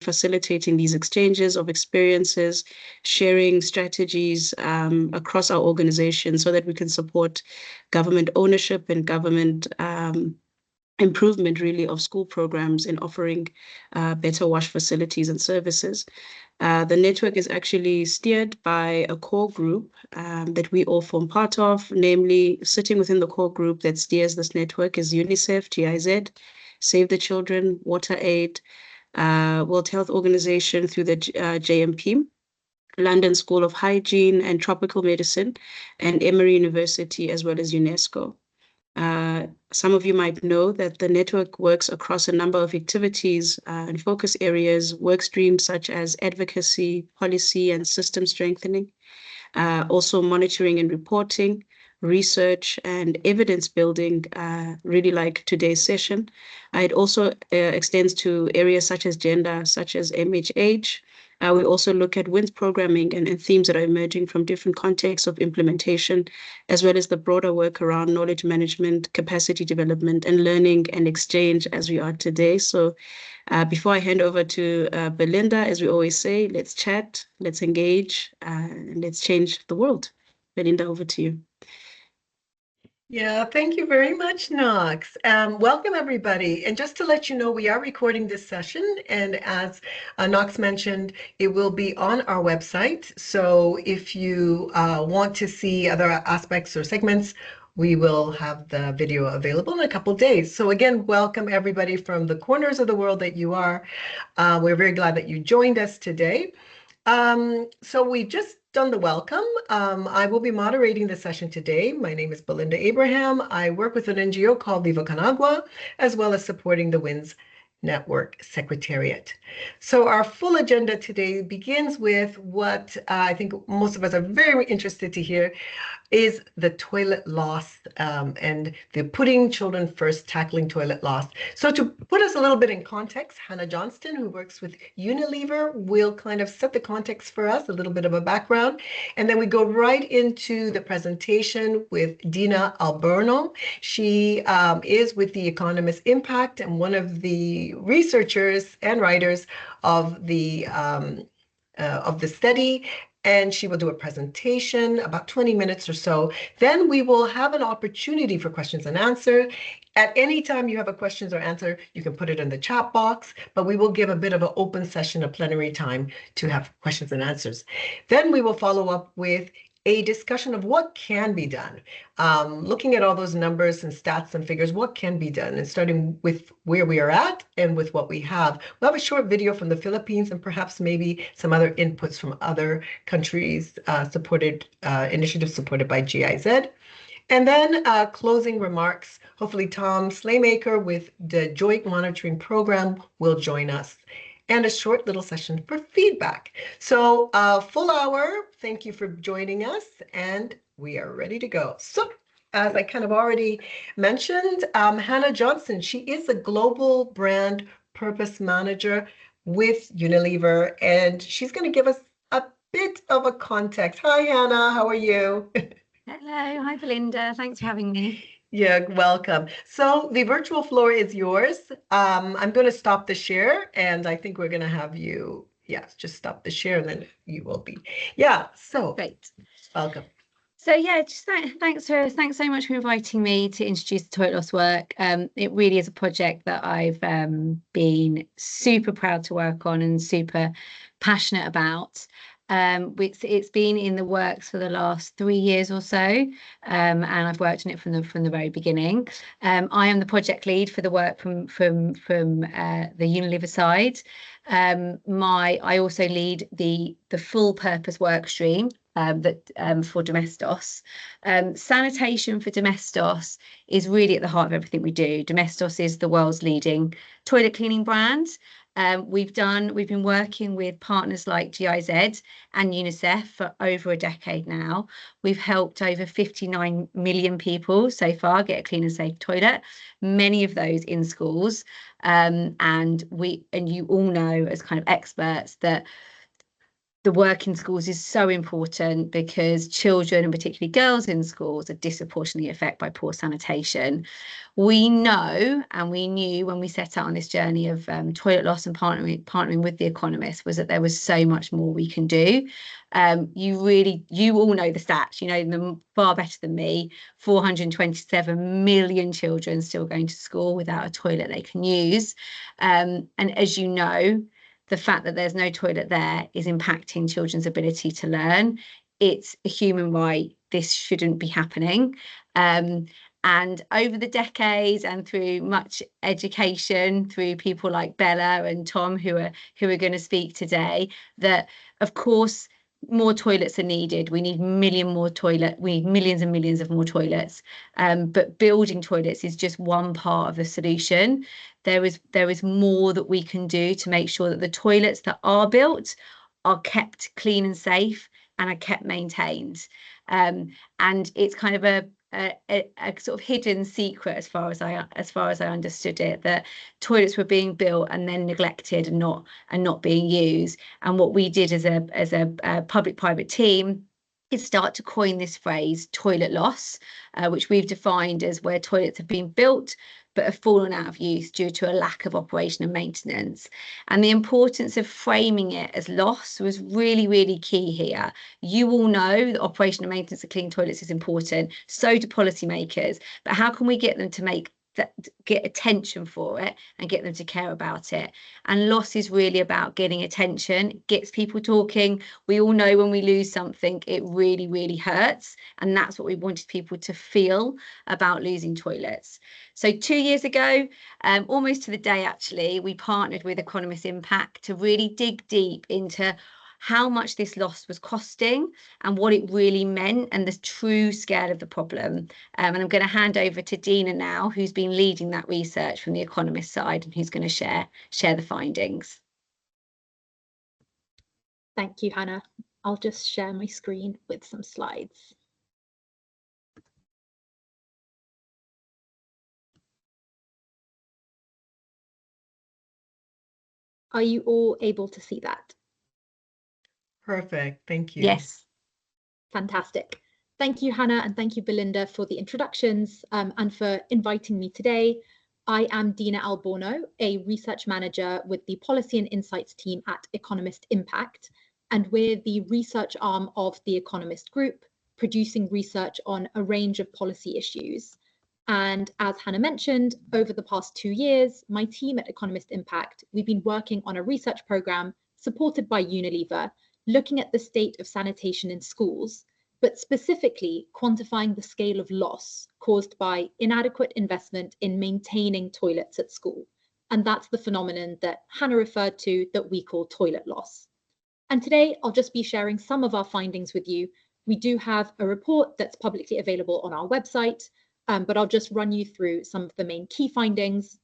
facilitating these exchanges of experiences, sharing strategies across our organization so that we can support government ownership and government improvement really of school programs in offering better wash facilities and services. The network is actually steered by a core group that we all form part of, namely sitting within the core group that steers this network is UNICEF, GIZ, Save the Children, WaterAid, World Health Organization through the JMP, London School of Hygiene and Tropical Medicine, and Emory University, as well as UNESCO. Some of you might know that the network works across a number of activities and focus areas, work streams such as advocacy, policy, and system strengthening, also monitoring and reporting, research, and evidence building, really like today's session. It also extends to areas such as gender, such as MHH. We also look at WINS programming and themes that are emerging from different contexts of implementation, as well as the broader work around knowledge management, capacity development, and learning and exchange as we are today. So before I hand over to Belinda, as we always say, let's chat, let's engage, and let's change the world. Belinda, over to you. Yeah, thank you very much, Knox. Welcome, everybody. And just to let you know, we are recording this session. And as Knox mentioned, it will be on our website. So if you want to see other aspects or segments, we will have the video available in a couple of days. So again, welcome everybody from the corners of the world that you are. We're very glad that you joined us today. So we just done the welcome. I will be moderating the session today. My name is Belinda Abraham. I work with an NGO called Viva Con Agua, as well as supporting the WINS Network Secretariat. So our full agenda today begins with what I think most of us are very interested to hear, is the toilet loss and the putting children first, tackling toilet loss. So to put us a little bit in context, Hannah Johnston, who works with Unilever, will kind of set the context for us, a little bit of a background. And then we go right into the presentation with Dina Alberno. She is with the Economist Impact and one of the researchers and writers of the study. And she will do a presentation, about 20 minutes or so. Then we will have an opportunity for questions and answer. At any time you have a questions or answer, you can put it in the chat box, but we will give a bit of an open session of plenary time to have questions and answers. Then we will follow up with a discussion of what can be done. Looking at all those numbers and stats and figures, what can be done, and starting with where we are at and with what we have. We'll have a short video from the Philippines and perhaps maybe some other inputs from other countries initiatives supported by GIZ. And then closing remarks, hopefully Tom Slaymaker with the Joint Monitoring Program will join us, and a short little session for feedback. So full hour, thank you for joining us, and we are ready to go. So as I kind of already mentioned, Hannah Johnston, she is a global brand purpose manager with Unilever, and she's going to give us a bit of a context. Hi, Hannah, how are you? Hello, hi, Belinda. Thanks for having me. Yeah, welcome. So the virtual floor is yours. I'm going to stop the share, and I think we're going to have you, just stop the share, and then you will be. Yeah, so great. Welcome. So yeah, just thanks so much for inviting me to introduce the toilet loss work. It really is a project that I've been super proud to work on and super passionate about. It's been in the works for the last 3 years or so, and I've worked on it from the very beginning. I am the project lead for the work from the Unilever side. I also lead the full purpose work stream for Domestos. Sanitation for Domestos is really at the heart of everything we do. Domestos is the world's leading toilet cleaning brand. We've been working with partners like GIZ and UNICEF for over a decade now. We've helped over 59 million people so far get a clean and safe toilet, many of those in schools. And you all know as kind of experts that the work in schools is so important because children, and particularly girls in schools, are disproportionately affected by poor sanitation. We know, and we knew when we set out on this journey of toilet loss and partnering with The Economist, was that there was so much more we can do. You all know the stats, you know them far better than me. 427 million children still going to school without a toilet they can use. And as you know, the fact that there's no toilet there is impacting children's ability to learn. It's a human right. This shouldn't be happening. And over the decades and through much education, through people like Bella and Tom, who are going to speak today, that of course more toilets are needed. We need we need millions and millions of more toilets. But building toilets is just one part of the solution. There is more that we can do to make sure that the toilets that are built are kept clean and safe and are kept maintained. And it's kind of a sort of hidden secret, as far as I understood it, that toilets were being built and then neglected and not being used. And what we did as a public-private team is start to coin this phrase toilet loss, which we've defined as where toilets have been built but have fallen out of use due to a lack of operation and maintenance. And the importance of framing it as loss was really, really key here. You all know that operation and maintenance of clean toilets is important, so do policymakers, but how can we get them to get attention for it and get them to care about it? And loss is really about getting attention. It gets people talking. We all know when we lose something, it really, really hurts. And that's what we wanted people to feel about losing toilets. So 2 years ago, almost to the day actually, we partnered with Economist Impact to really dig deep into how much this loss was costing and what it really meant and the true scale of the problem. And I'm going to hand over to Dina now, who's been leading that research from the Economist side and who's going to share the findings. Thank you, Hannah. I'll just share my screen with some slides. Are you all able to see that? Perfect. Thank you. Yes. Fantastic. Thank you, Hannah, and thank you, Belinda, for the introductions and for inviting me today. I am Dina Alborno, a research manager with the Policy and Insights team at Economist Impact, and we're the research arm of the Economist Group, producing research on a range of policy issues. And as Hannah mentioned, over the past 2 years, my team at Economist Impact, we've been working on a research program supported by Unilever, looking at the state of sanitation in schools, but specifically quantifying the scale of loss caused by inadequate investment in maintaining toilets at school. And that's the phenomenon that Hannah referred to that we call toilet loss. And today I'll just be sharing some of our findings with you. We do have a report that's publicly available on our website, but I'll just run you through some of the main key findings,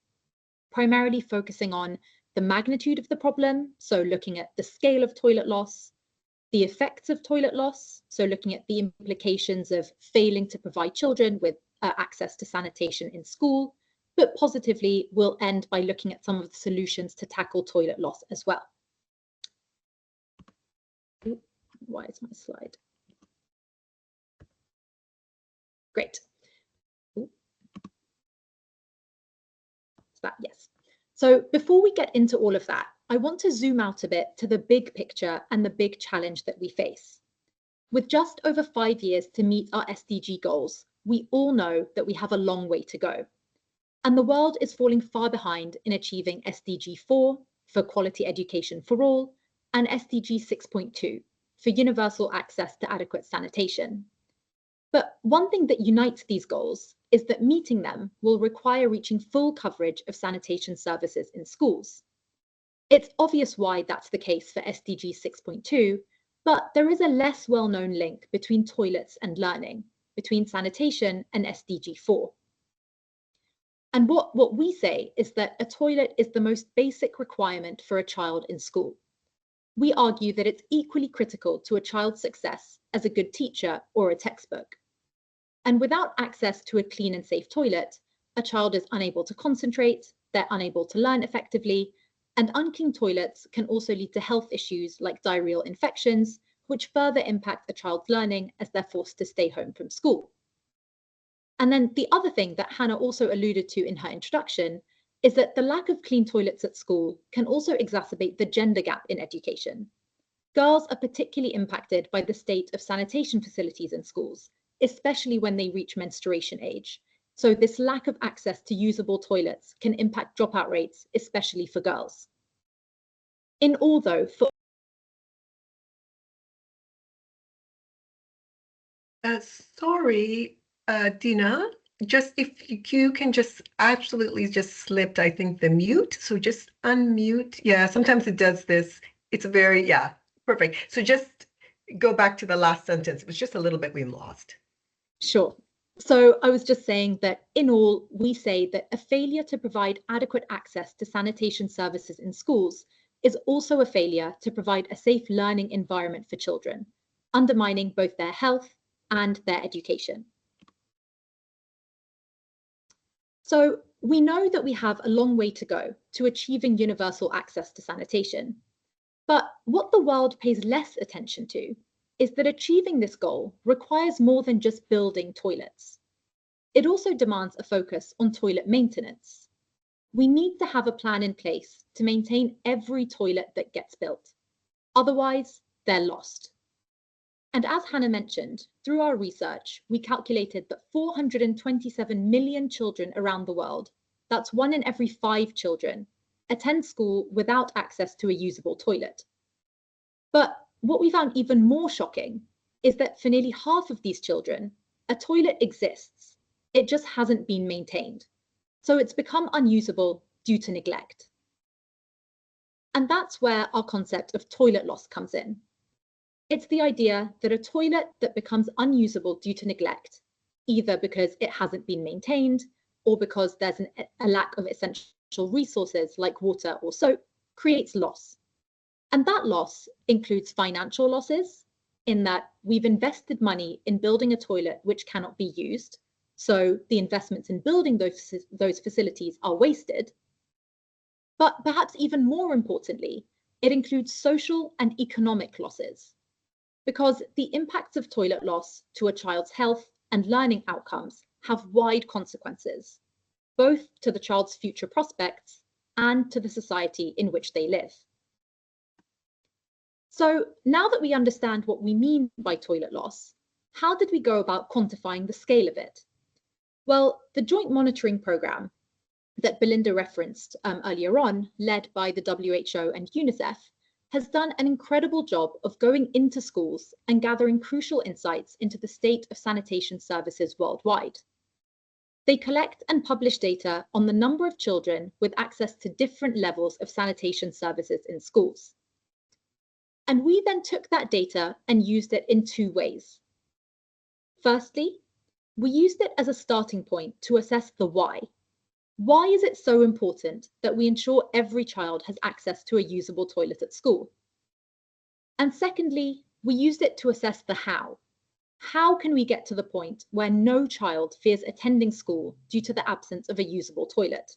primarily focusing on the magnitude of the problem, so looking at the scale of toilet loss, the effects of toilet loss, so looking at the implications of failing to provide children with access to sanitation in school, but positively we'll end by looking at some of the solutions to tackle toilet loss as well. Why is my slide? Great. Yes. So before we get into all of that, I want to zoom out a bit to the big picture and the big challenge that we face. With just over 5 years to meet our SDG goals, we all know that we have a long way to go. And the world is falling far behind in achieving SDG 4 for quality education for all and SDG 6.2 for universal access to adequate sanitation. But one thing that unites these goals is that meeting them will require reaching full coverage of sanitation services in schools. It's obvious why that's the case for SDG 6.2, but there is a less well-known link between toilets and learning, between sanitation and SDG 4. And what we say is that a toilet is the most basic requirement for a child in school. We argue that it's equally critical to a child's success as a good teacher or a textbook. And without access to a clean and safe toilet, a child is unable to concentrate, they're unable to learn effectively, And unclean toilets can also lead to health issues like diarrheal infections, which further impact a child's learning as they're forced to stay home from school. And then the other thing that Hannah also alluded to in her introduction is that the lack of clean toilets at school can also exacerbate the gender gap in education. Girls are particularly impacted by the state of sanitation facilities in schools, especially when they reach menstruation age. So this lack of access to usable toilets can impact dropout rates, especially for girls. In all, though, for Sorry, Dina, just if you can just absolutely just slipped, I think, the mute. So just unmute. Yeah, sometimes it does this. It's very, yeah, perfect. So just go back to the last sentence. It was just a little bit we lost. Sure. So I was just saying that in all, we say that a failure to provide adequate access to sanitation services in schools is also a failure to provide a safe learning environment for children, undermining both their health and their education. So we know that we have a long way to go to achieving universal access to sanitation. But what the world pays less attention to is that achieving this goal requires more than just building toilets. It also demands a focus on toilet maintenance. We need to have a plan in place to maintain every toilet that gets built. Otherwise, they're lost. And as Hannah mentioned, through our research, we calculated that 427 million children around the world, that's 1 in every 5 children, attend school without access to a usable toilet. But what we found even more shocking is that for nearly half of these children, a toilet exists. It just hasn't been maintained. So it's become unusable due to neglect. And that's where our concept of toilet loss comes in. It's the idea that a toilet that becomes unusable due to neglect, either because it hasn't been maintained or because there's a lack of essential resources like water or soap, creates loss. And that loss includes financial losses, in that we've invested money in building a toilet which cannot be used, so the investments in building those facilities are wasted. But perhaps even more importantly, it includes social and economic losses, because the impacts of toilet loss to a child's health and learning outcomes have wide consequences, both to the child's future prospects and to the society in which they live. So now that we understand what we mean by toilet loss, how did we go about quantifying the scale of it? Well, the joint monitoring program that Belinda referenced earlier on, led by the WHO and UNICEF, has done an incredible job of going into schools and gathering crucial insights into the state of sanitation services worldwide. They collect and publish data on the number of children with access to different levels of sanitation services in schools. And we then took that data and used it in 2 ways. Firstly, we used it as a starting point to assess the why. Why is it so important that we ensure every child has access to a usable toilet at school? And secondly, we used it to assess the how. How can we get to the point where no child fears attending school due to the absence of a usable toilet?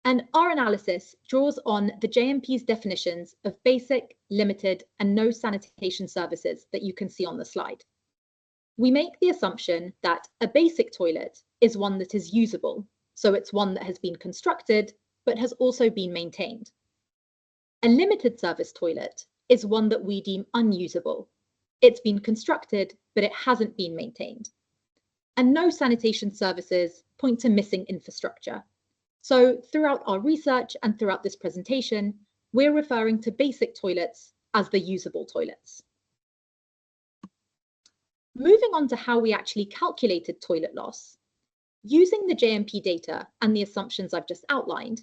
And our analysis draws on the JMP's definitions of basic, limited, and no sanitation services that you can see on the slide. We make the assumption that a basic toilet is one that is usable, so it's one that has been constructed, but has also been maintained. A limited service toilet is one that we deem unusable. It's been constructed, but it hasn't been maintained. And no sanitation services point to missing infrastructure. So throughout our research and throughout this presentation, we're referring to basic toilets as the usable toilets. Moving on to how we actually calculated toilet loss. Using the JMP data and the assumptions I've just outlined,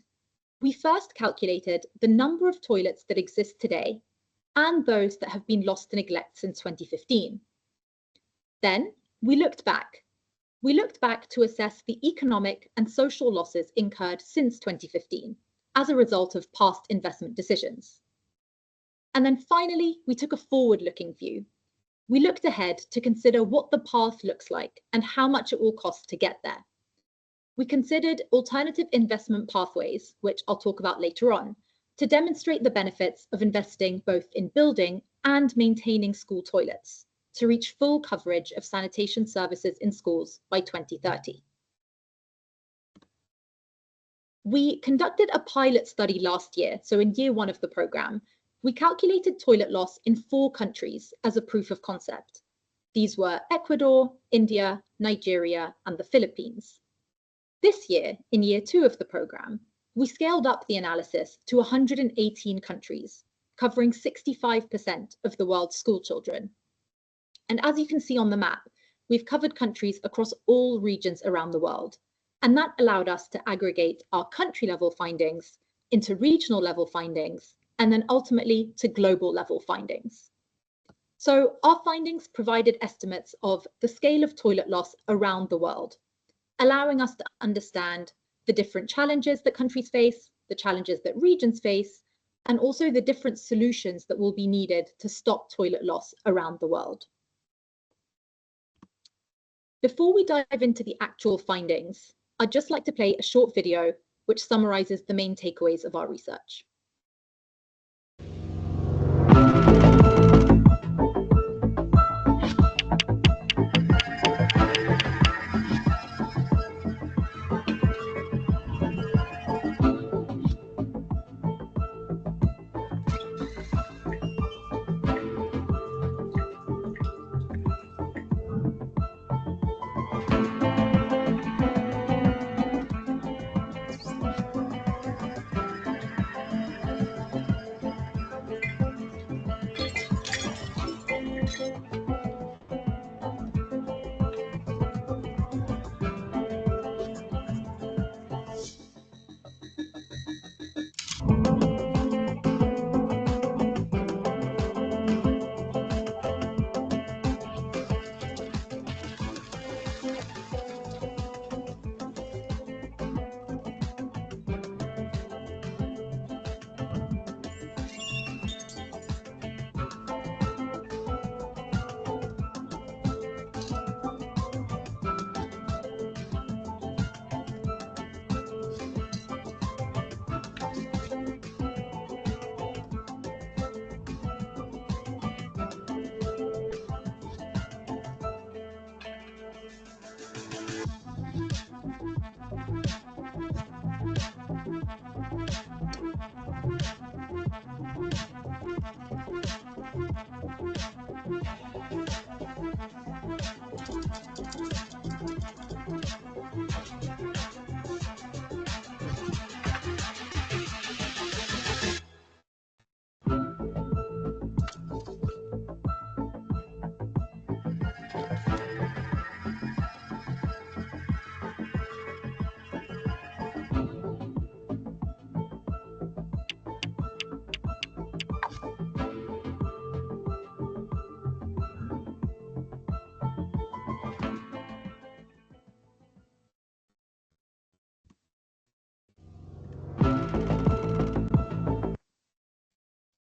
we first calculated the number of toilets that exist today and those that have been lost to neglect since 2015. Then we looked back. We looked back to assess the economic and social losses incurred since 2015 as a result of past investment decisions. And then finally, we took a forward-looking view. We looked ahead to consider what the path looks like and how much it will cost to get there. we considered alternative investment pathways, which I'll talk about later on, to demonstrate the benefits of investing both in building and maintaining school toilets to reach full coverage of sanitation services in schools by 2030. We conducted a pilot study last year, so in year 1 of the programme, we calculated toilet loss in 4 countries as a proof of concept. These were Ecuador, India, Nigeria, and the Philippines. This year, in year 2 of the programme, we scaled up the analysis to 118 countries, covering 65% of the world's school children. And as you can see on the map, we've covered countries across all regions around the world, and that allowed us to aggregate our country-level findings into regional-level findings, and then ultimately to global-level findings. So our findings provided estimates of the scale of toilet loss around the world, allowing us to understand the different challenges that countries face, the challenges that regions face, and also the different solutions that will be needed to stop toilet loss around the world. Before we dive into the actual findings, I'd just like to play a short video which summarizes the main takeaways of our research.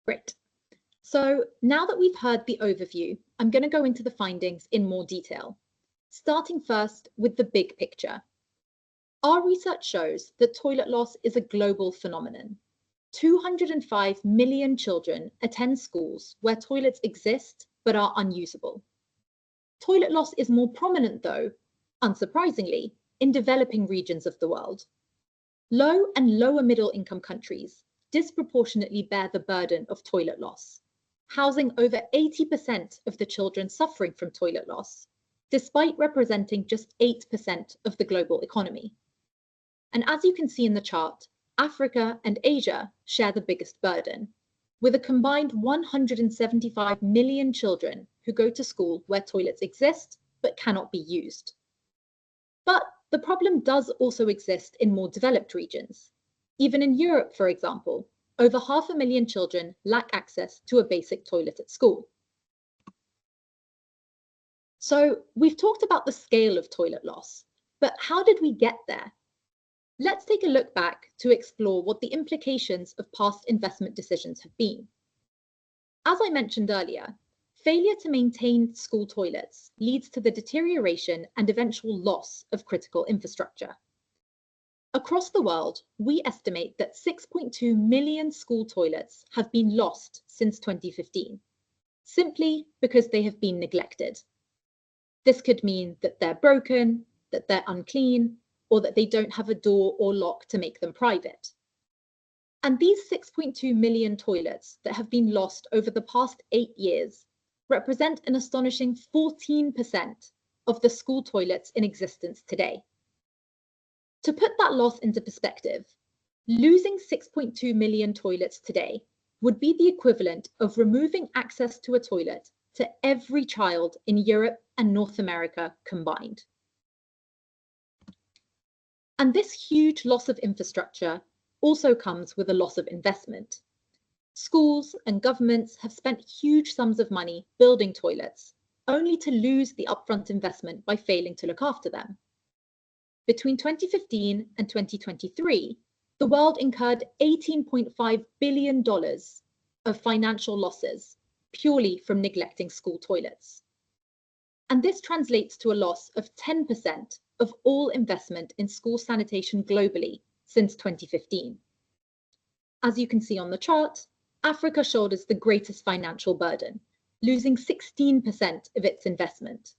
Great. So now that we've heard the overview, I'm going to go into the findings in more detail, starting first with the big picture. Our research shows that toilet loss is a global phenomenon. 205 million children attend schools where toilets exist but are unusable. Toilet loss is more prominent, though, unsurprisingly, in developing regions of the world. Low and lower middle income countries disproportionately bear the burden of toilet loss, housing over 80% of the children suffering from toilet loss, despite representing just 8% of the global economy. And as you can see in the chart, Africa and Asia share the biggest burden, with a combined 175 million children who go to school where toilets exist but cannot be used. But the problem does also exist in more developed regions. Even in Europe, for example, over 500,000 children lack access to a basic toilet at school. So we've talked about the scale of toilet loss, but how did we get there? Let's take a look back to explore what the implications of past investment decisions have been. As I mentioned earlier, failure to maintain school toilets leads to the deterioration and eventual loss of critical infrastructure. Across the world, we estimate that 6.2 million school toilets have been lost since 2015, simply because they have been neglected. This could mean that they're broken, that they're unclean, or that they don't have a door or lock to make them private. And these 6.2 million toilets that have been lost over the past 8 years represent an astonishing 14% of the school toilets in existence today. To put that loss into perspective, losing 6.2 million toilets today would be the equivalent of removing access to a toilet to every child in Europe and North America combined. And this huge loss of infrastructure also comes with a loss of investment. Schools and governments have spent huge sums of money building toilets, only to lose the upfront investment by failing to look after them. Between 2015 and 2023, the world incurred $18.5 billion of financial losses purely from neglecting school toilets. And this translates to a loss of 10% of all investment in school sanitation globally since 2015. As you can see on the chart, Africa shoulders the greatest financial burden, losing 16% of its investment.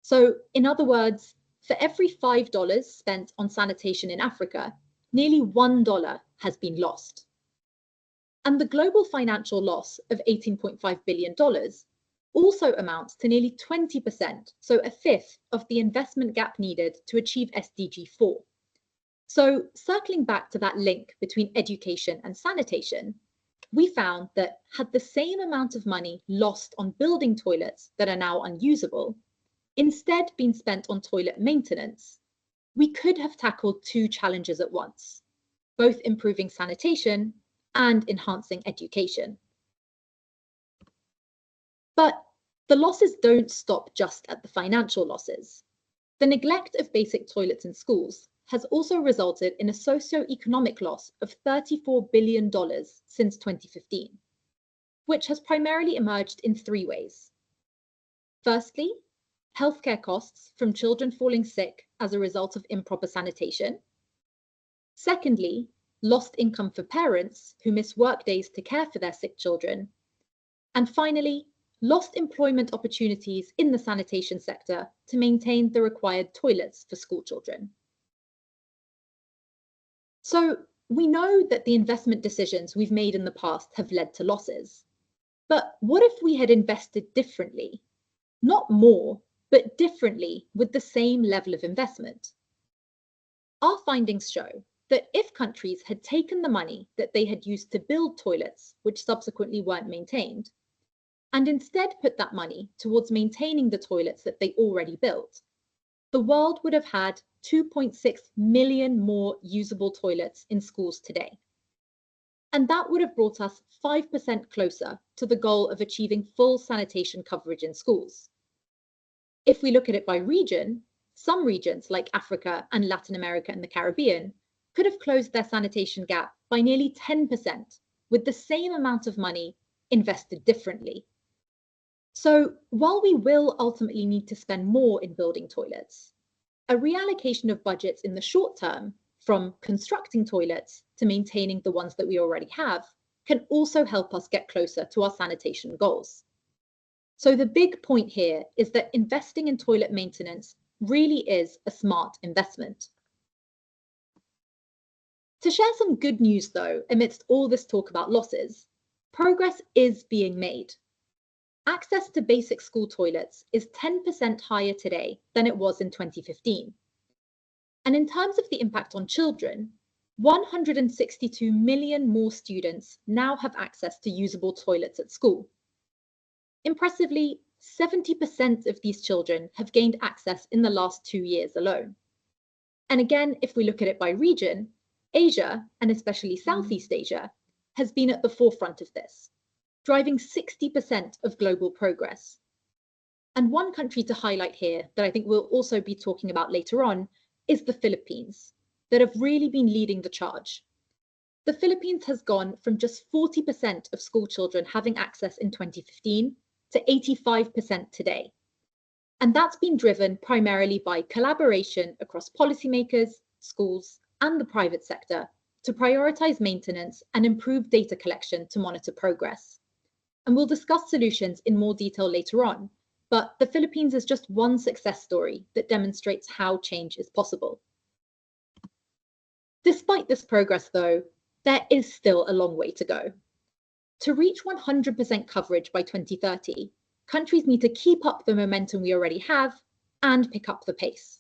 So, in other words, for every $5 spent on sanitation in Africa, nearly $1 has been lost. And the global financial loss of $18.5 billion also amounts to nearly 20%, so a fifth of the investment gap needed to achieve SDG 4. So, circling back to that link between education and sanitation, we found that had the same amount of money lost on building toilets that are now unusable, instead been spent on toilet maintenance, we could have tackled two challenges at once, both improving sanitation and enhancing education. But the losses don't stop just at the financial losses. The neglect of basic toilets in schools has also resulted in a socio-economic loss of $34 billion since 2015, which has primarily emerged in three ways. Firstly, healthcare costs from children falling sick as a result of improper sanitation. Secondly, lost income for parents who miss work days to care for their sick children. And finally, lost employment opportunities in the sanitation sector to maintain the required toilets for school children. So we know that the investment decisions we've made in the past have led to losses. But what if we had invested differently? Not more, but differently with the same level of investment. Our findings show that if countries had taken the money that they had used to build toilets, which subsequently weren't maintained, and instead put that money towards maintaining the toilets that they already built, the world would have had 2.6 million more usable toilets in schools today. And that would have brought us 5% closer to the goal of achieving full sanitation coverage in schools. If we look at it by region, some regions like Africa and Latin America and the Caribbean could have closed their sanitation gap by nearly 10% with the same amount of money invested differently. So while we will ultimately need to spend more in building toilets, a reallocation of budgets in the short term from constructing toilets to maintaining the ones that we already have can also help us get closer to our sanitation goals. So the big point here is that investing in toilet maintenance really is a smart investment. To share some good news though, amidst all this talk about losses, progress is being made. Access to basic school toilets is 10% higher today than it was in 2015. And in terms of the impact on children, 162 million more students now have access to usable toilets at school. Impressively, 70% of these children have gained access in the last 2 years alone. And again, if we look at it by region, Asia, and especially Southeast Asia, has been at the forefront of this, driving 60% of global progress. And one country to highlight here that I think we'll also be talking about later on is the Philippines, that have really been leading the charge. The Philippines has gone from just 40% of school children having access in 2015 to 85% today. And that's been driven primarily by collaboration across policymakers, schools, and the private sector to prioritize maintenance and improve data collection to monitor progress. And we'll discuss solutions in more detail later on, but the Philippines is just one success story that demonstrates how change is possible. Despite this progress, though, there is still a long way to go. To reach 100% coverage by 2030, countries need to keep up the momentum we already have and pick up the pace.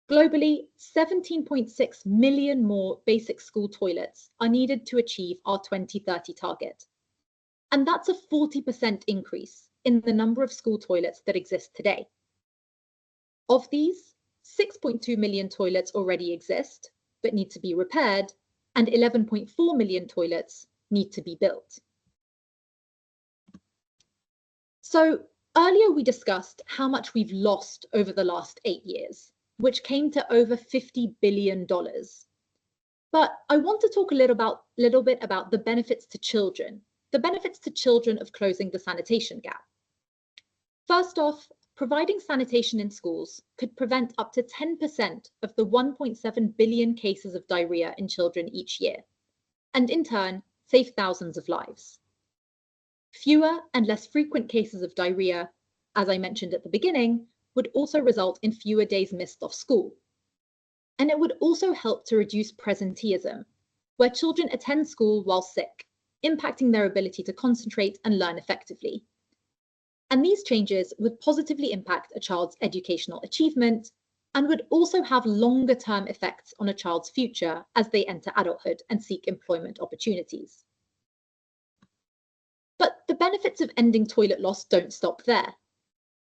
Globally, 17.6 million more basic school toilets are needed to achieve our 2030 target. And that's a 40% increase in the number of school toilets that exist today. Of these, 6.2 million toilets already exist, but need to be repaired, and 11.4 million toilets need to be built. So earlier we discussed how much we've lost over the last 8 years, which came to over $50 billion. But I want to talk a little bit about the benefits to children of closing the sanitation gap. First off, providing sanitation in schools could prevent up to 10% of the 1.7 billion cases of diarrhea in children each year, and in turn, save thousands of lives. Fewer and less frequent cases of diarrhea, as I mentioned at the beginning, would also result in fewer days missed off school. And it would also help to reduce presenteeism, where children attend school while sick, impacting their ability to concentrate and learn effectively. And these changes would positively impact a child's educational achievement and would also have longer-term effects on a child's future as they enter adulthood and seek employment opportunities. But the benefits of ending toilet loss don't stop there.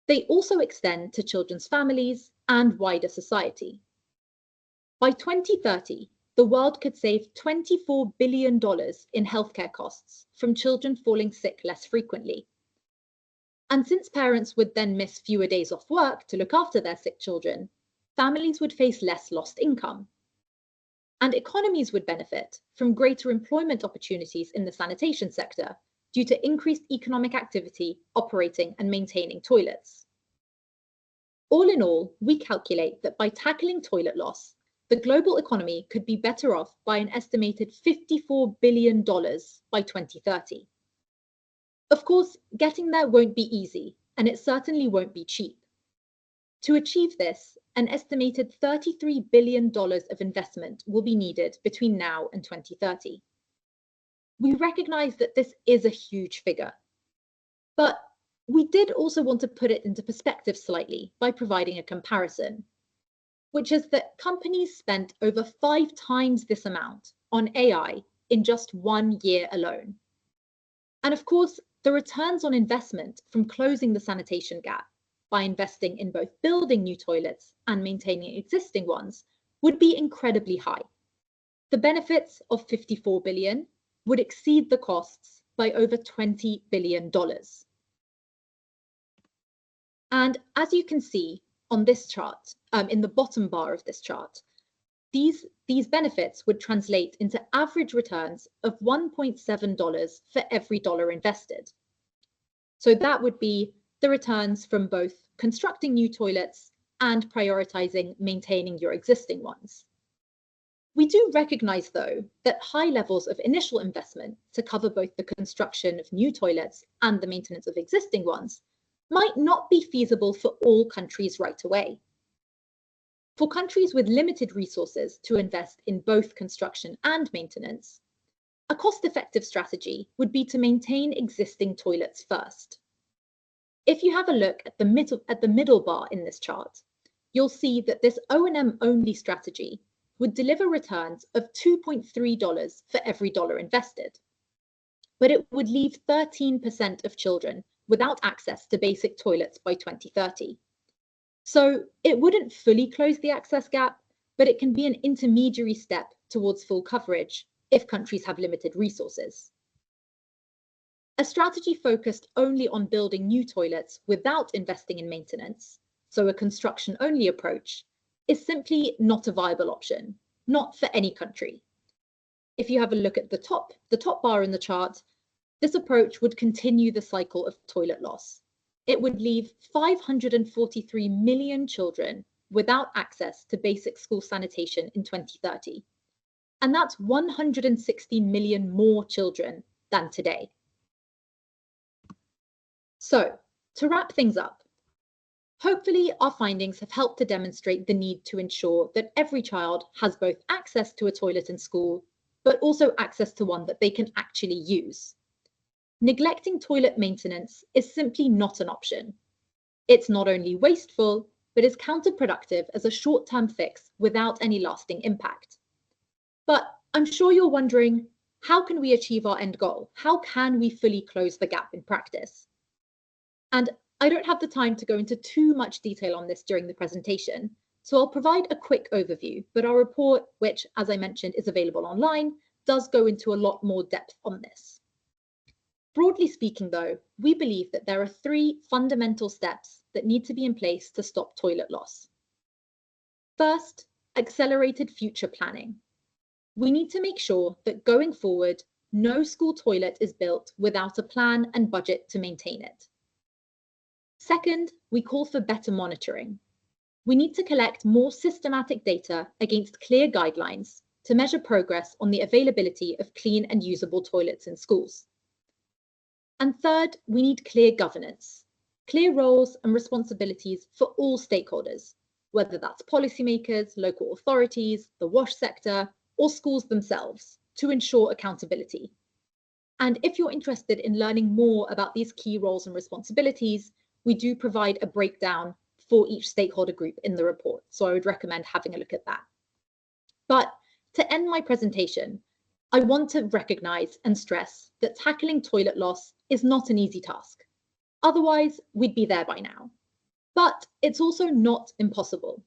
They also extend to children's families and wider society. By 2030, the world could save $24 billion in healthcare costs from children falling sick less frequently. And since parents would then miss fewer days off work to look after their sick children, families would face less lost income. And economies would benefit from greater employment opportunities in the sanitation sector due to increased economic activity operating and maintaining toilets. All in all, we calculate that by tackling toilet loss, the global economy could be better off by an estimated $54 billion by 2030. Of course, getting there won't be easy, and it certainly won't be cheap. To achieve this, an estimated $33 billion of investment will be needed between now and 2030. We recognize that this is a huge figure, but we did also want to put it into perspective slightly by providing a comparison, which is that companies spent over 5 times this amount on AI in just 1 year alone. And of course, the returns on investment from closing the sanitation gap by investing in both building new toilets and maintaining existing ones would be incredibly high. The benefits of $54 billion would exceed the costs by over $20 billion. And as you can see on this chart, in the bottom bar of this chart, these benefits would translate into average returns of $1.7 for every dollar invested. So that would be the returns from both constructing new toilets and prioritizing maintaining your existing ones. We do recognize, though, that high levels of initial investment to cover both the construction of new toilets and the maintenance of existing ones might not be feasible for all countries right away. For countries with limited resources to invest in both construction and maintenance, a cost-effective strategy would be to maintain existing toilets first. If you have a look at the middle bar in this chart, you'll see that this O&M only strategy would deliver returns of $2.3 for every dollar invested. But it would leave 13% of children without access to basic toilets by 2030. So it wouldn't fully close the access gap, but it can be an intermediary step towards full coverage if countries have limited resources. A strategy focused only on building new toilets without investing in maintenance, so a construction-only approach, is simply not a viable option, not for any country. If you have a look at the top bar in the chart, this approach would continue the cycle of toilet loss. It would leave 543 million children without access to basic school sanitation in 2030. And that's 160 million more children than today. So, to wrap things up, hopefully our findings have helped to demonstrate the need to ensure that every child has both access to a toilet in school, but also access to one that they can actually use. Neglecting toilet maintenance is simply not an option. It's not only wasteful, but is counterproductive as a short-term fix without any lasting impact. But I'm sure you're wondering, how can we achieve our end goal? How can we fully close the gap in practice? And I don't have the time to go into too much detail on this during the presentation, so I'll provide a quick overview, but our report, which, as I mentioned, is available online, does go into a lot more depth on this. Broadly speaking, though, we believe that there are 3 fundamental steps that need to be in place to stop toilet loss. First, accelerated future planning. We need to make sure that going forward, no school toilet is built without a plan and budget to maintain it. Second, we call for better monitoring. We need to collect more systematic data against clear guidelines to measure progress on the availability of clean and usable toilets in schools. And third, we need clear governance, clear roles and responsibilities for all stakeholders, whether that's policymakers, local authorities, the WASH sector, or schools themselves, to ensure accountability. And if you're interested in learning more about these key roles and responsibilities, we do provide a breakdown for each stakeholder group in the report, so I would recommend having a look at that. But to end my presentation, I want to recognise and stress that tackling toilet loss is not an easy task. Otherwise, we'd be there by now. But it's also not impossible.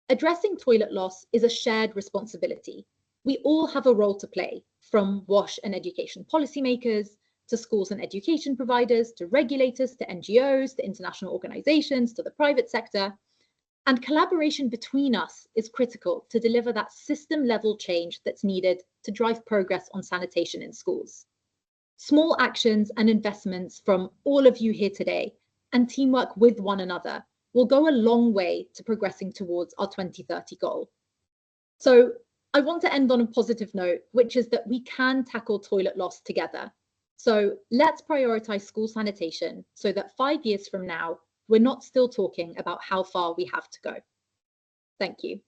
Addressing toilet loss is a shared responsibility. We all have a role to play, from WASH and education policymakers, to schools and education providers, to regulators, to NGOs, to international organisations, to the private sector. And collaboration between us is critical to deliver that system-level change that's needed to drive progress on sanitation in schools. Small actions and investments from all of you here today and teamwork with one another will go a long way to progressing towards our 2030 goal. So I want to end on a positive note, which is that we can tackle toilet loss together. So let's prioritise school sanitation so that 5 years from now, we're not still talking about how far we have to go. Thank you.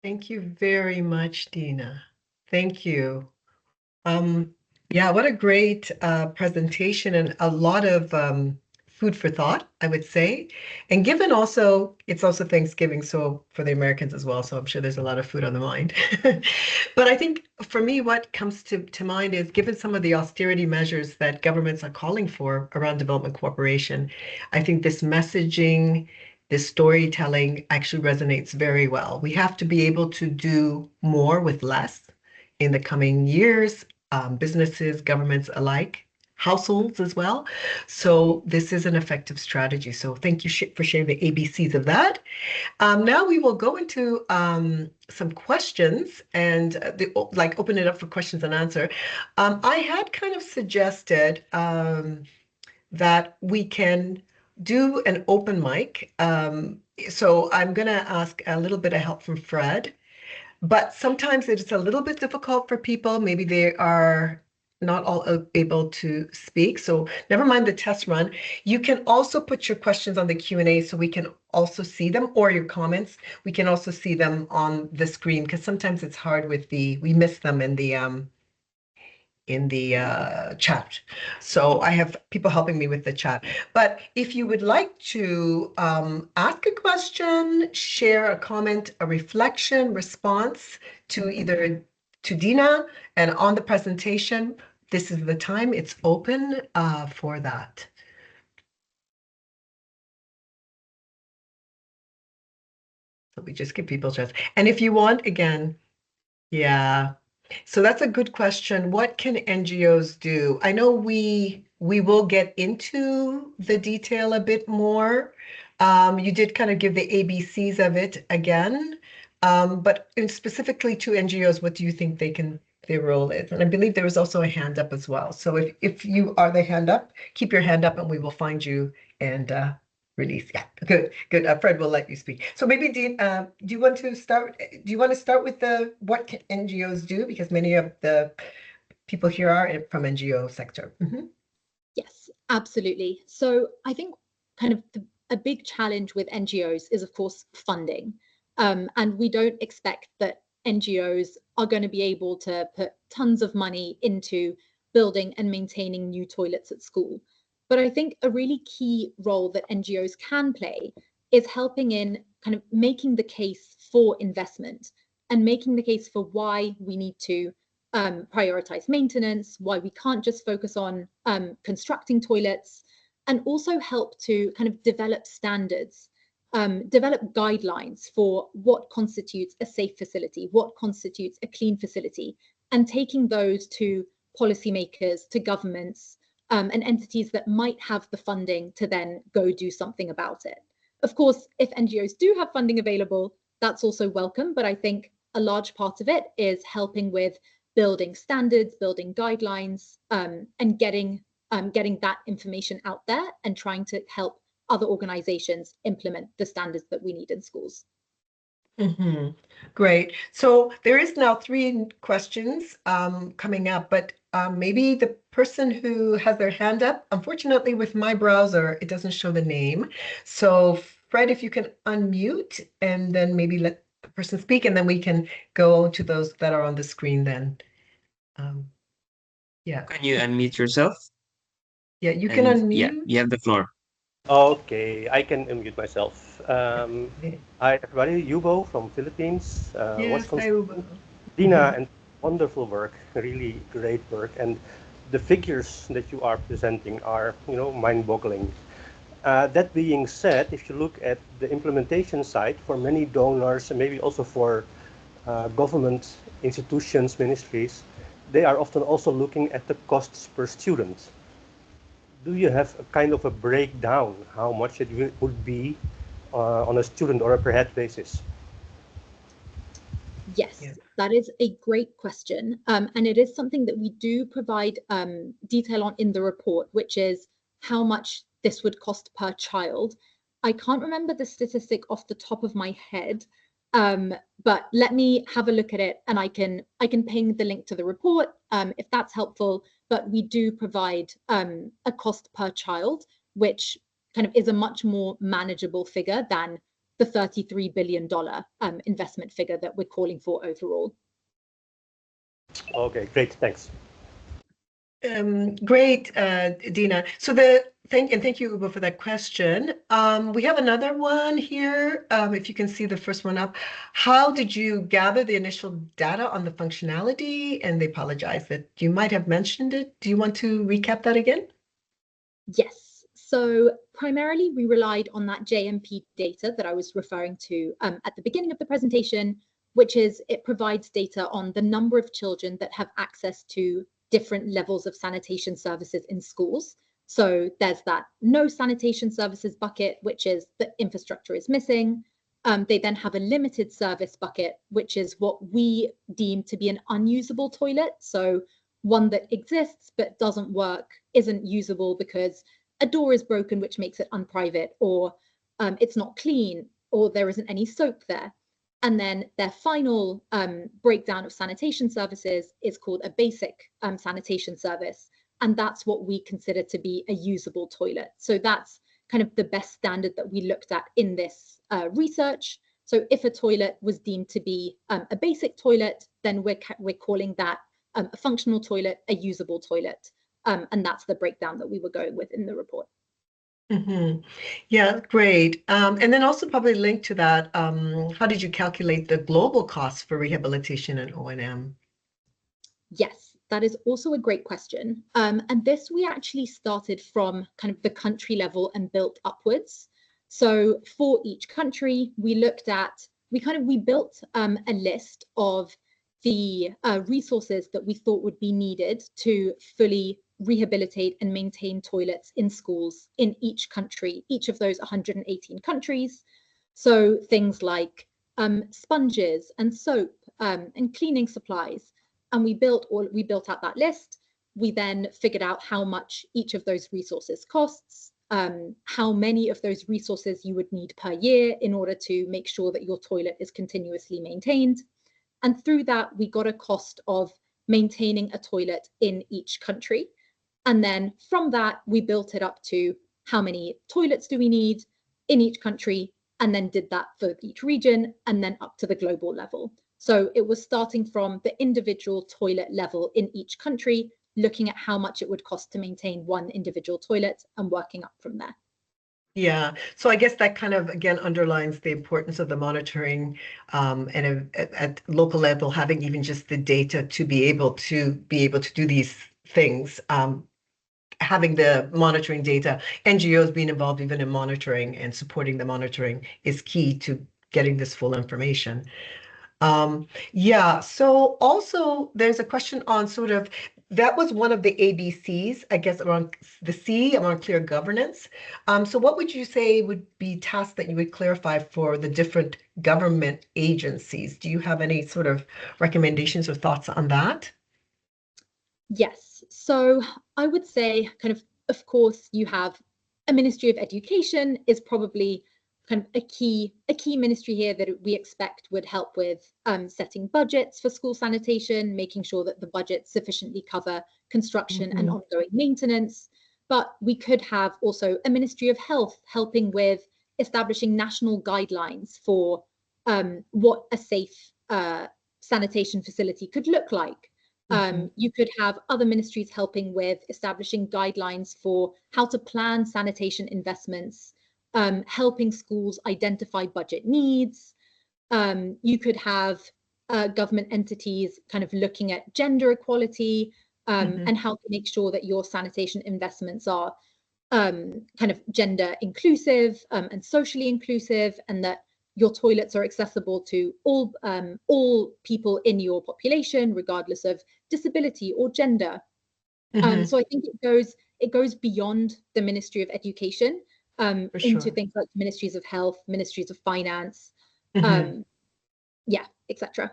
Thank you very much, Dina. Thank you. Yeah, what a great presentation and a lot of food for thought, I would say. And given also, it's also Thanksgiving, so for the Americans as well, so I'm sure there's a lot of food on the mind. But I think for me, what comes to mind is, given some of the austerity measures that governments are calling for around development cooperation, I think this messaging, this storytelling actually resonates very well. We have to be able to do more with less in the coming years, businesses, governments alike, households as well. So this is an effective strategy. So thank you for sharing the ABCs of that. Now we will go into some questions and open it up for questions and answer. I had kind of suggested that we can do an open mic. So I'm going to ask a little bit of help from Fred. But sometimes it's a little bit difficult for people. Maybe they are not all able to speak. So never mind the test run. You can also put your questions on the Q&A so we can also see them, or your comments. We can also see them on the screen, because sometimes it's hard with we miss them in the chat. So I have people helping me with the chat. But if you would like to ask a question, share a comment, a reflection, response to either to Dina and on the presentation, this is the time. It's open for that. So we just give people a chance. And if you want, again, yeah. So that's a good question. What can NGOs do? I know we will get into the detail a bit more. You did kind of give the ABCs of it again, but specifically to NGOs, what do you think their role is? And I believe there was also a hand up as well. So if you are the hand up, keep your hand up and we will find you and release. Yeah, good. Fred will let you speak. So maybe do you want to start? Do you want to start with what can NGOs do? Because many of the people here are from NGO sector. Yes, absolutely. So I think kind of a big challenge with NGOs is, of course, funding. And we don't expect that NGOs are going to be able to put tons of money into building and maintaining new toilets at school. But I think a really key role that NGOs can play is helping in kind of making the case for investment and making the case for why we need to prioritize maintenance, why we can't just focus on constructing toilets, and also help to kind of develop standards, develop guidelines for what constitutes a safe facility, what constitutes a clean facility, and taking those to policymakers, to governments, and entities that might have the funding to then go do something about it. Of course, if NGOs do have funding available, that's also welcome, but I think a large part of it is helping with building standards, building guidelines, and getting that information out there and trying to help other organizations implement the standards that we need in schools. Great. So there is now 3 questions coming up, but maybe the person who has their hand up, unfortunately with my browser, it doesn't show the name. So Fred, if you can unmute and then maybe let the person speak, and then we can go to those that are on the screen then. Yeah. Can you unmute yourself? Yeah, you can unmute. Yeah, you have the floor. Okay, I can unmute myself. Hi, everybody. Yubo from Philippines. Yes, hi, Ubo. Dina, and wonderful work, really great work. And the figures that you are presenting are, mind-boggling. That being said, if you look at the implementation side for many donors and maybe also for government institutions, ministries, they are often also looking at the costs per student. Do you have a kind of a breakdown how much it would be on a student or a per head basis? Yes, that is a great question. And it is something that we do provide detail on in the report, which is how much this would cost per child. I can't remember the statistic off the top of my head, but let me have a look at it, and I can ping the link to the report if that's helpful. But we do provide a cost per child, which kind of is a much more manageable figure than the $33 billion investment figure that we're calling for overall. Okay, great, thanks. Great, Dina. So thank you, Ubo, for that question. We have another one here. If you can see the first one up, how did you gather the initial data on the functionality? And they apologize that you might have mentioned it. Do you want to recap that again? Yes. So primarily, we relied on that JMP data that I was referring to at the beginning of the presentation, which is it provides data on the number of children that have access to different levels of sanitation services in schools. So there's that no sanitation services bucket, which is the infrastructure is missing. They then have a limited service bucket, which is what we deem to be an unusable toilet. So one that exists but doesn't work, isn't usable because a door is broken, which makes it unprivate, or it's not clean, or there isn't any soap there. And then their final breakdown of sanitation services is called a basic sanitation service. And that's what we consider to be a usable toilet. So that's kind of the best standard that we looked at in this research. So if a toilet was deemed to be a basic toilet, then we're calling that a functional toilet, a usable toilet. And that's the breakdown that we were going with in the report. Yeah, great. And then also probably linked to that, how did you calculate the global costs for rehabilitation and O&M? Yes, that is also a great question. And this we actually started from kind of the country level and built upwards. So for each country, we built a list of the resources that we thought would be needed to fully rehabilitate and maintain toilets in schools in each country, each of those 118 countries. So things like sponges and soap and cleaning supplies. And we built out that list. We then figured out how much each of those resources costs. how many of those resources you would need per year in order to make sure that your toilet is continuously maintained. And through that, we got a cost of maintaining a toilet in each country. And then from that, we built it up to how many toilets do we need in each country, and then did that for each region, and then up to the global level. So it was starting from the individual toilet level in each country, looking at how much it would cost to maintain one individual toilet and working up from there. Yeah, so I guess that kind of again underlines the importance of the monitoring, and at local level, having even just the data to be able to do these things. Having the monitoring data, NGOs being involved even in monitoring and supporting the monitoring is key to getting this full information. Yeah, so also there's a question on sort of, that was one of the ABCs, I guess, around the C, around clear governance. So what would you say would be tasks that you would clarify for the different government agencies? Do you have any sort of recommendations or thoughts on that? Yes, so I would say of course, you have a Ministry of Education is probably kind of a key ministry here that we expect would help with setting budgets for school sanitation, making sure that the budgets sufficiently cover construction and ongoing maintenance. But we could have also a Ministry of Health helping with establishing national guidelines for what a safe sanitation facility could look like. You could have other ministries helping with establishing guidelines for how to plan sanitation investments, helping schools identify budget needs. You could have government entities kind of looking at gender equality, and how to make sure that your sanitation investments are kind of gender inclusive and socially inclusive, and that your toilets are accessible to all people in your population, regardless of disability or gender. So I think it goes beyond the Ministry of Education into things like ministries of health, ministries of finance, yeah, etc.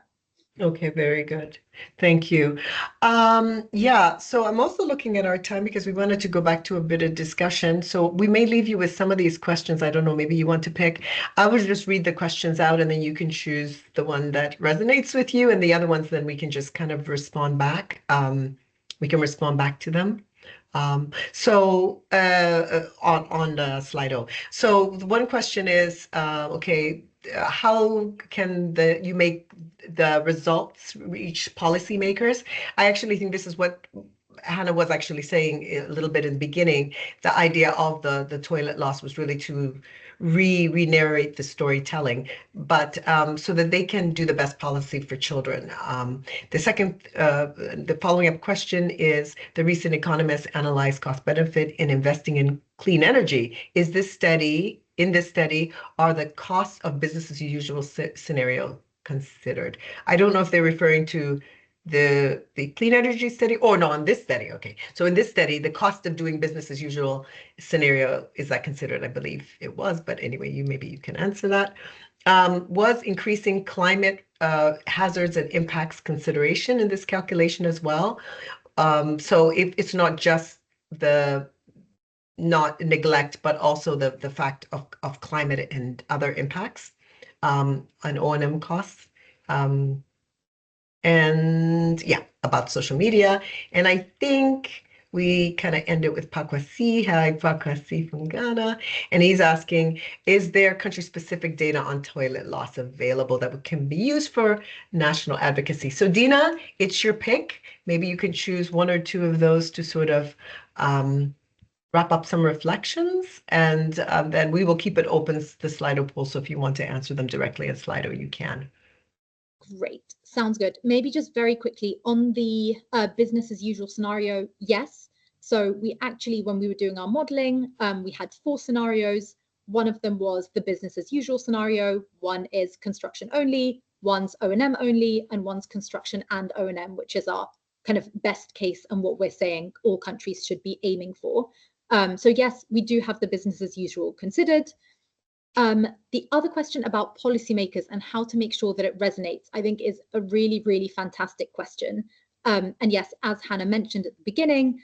Okay, very good. Thank you. Yeah, so I'm also looking at our time because we wanted to go back to a bit of discussion. So we may leave you with some of these questions. I don't know, maybe you want to pick. I will just read the questions out and then you can choose the one that resonates with you, and the other ones then we can just kind of respond back. We can respond back to them. So on the Slido. So one question is, okay, how can you make the results reach policymakers? I actually think this is what Hannah was actually saying a little bit in the beginning. The idea of the toilet loss was really to re-narrate the storytelling, but so that they can do the best policy for children. The second, the following up question is, the recent economists analyzed cost benefit in investing in clean energy. In this study, are the costs of business as usual scenario considered? I don't know if they're referring to the clean energy study or no, in this study. Okay, so in this study, the cost of doing business as usual scenario, is that considered? I believe it was, but anyway, maybe you can answer that. Was increasing climate hazards and impacts consideration in this calculation as well? So it's not just the not neglect, but also the fact of climate and other impacts on O&M costs. And yeah, about social media. And I think we kind of ended with Pakwasi. Hi, Pakwasi from Ghana. And he's asking, is there country-specific data on toilet loss available that can be used for national advocacy? So Dina, it's your pick. Maybe you can choose one or two of those to sort of wrap up some reflections, and then we will keep it open, the Slido poll, so if you want to answer them directly at Slido, you can. Great, sounds good. Maybe just very quickly on the business as usual scenario, yes. So we actually, when we were doing our modeling, we had 4 scenarios. One of them was the business as usual scenario, one is construction only, one's O&M only, and one's construction and O&M, which is our kind of best case and what we're saying all countries should be aiming for. So yes, we do have the business as usual considered. The other question about policymakers and how to make sure that it resonates, I think is a really, really fantastic question. And yes, as Hannah mentioned at the beginning,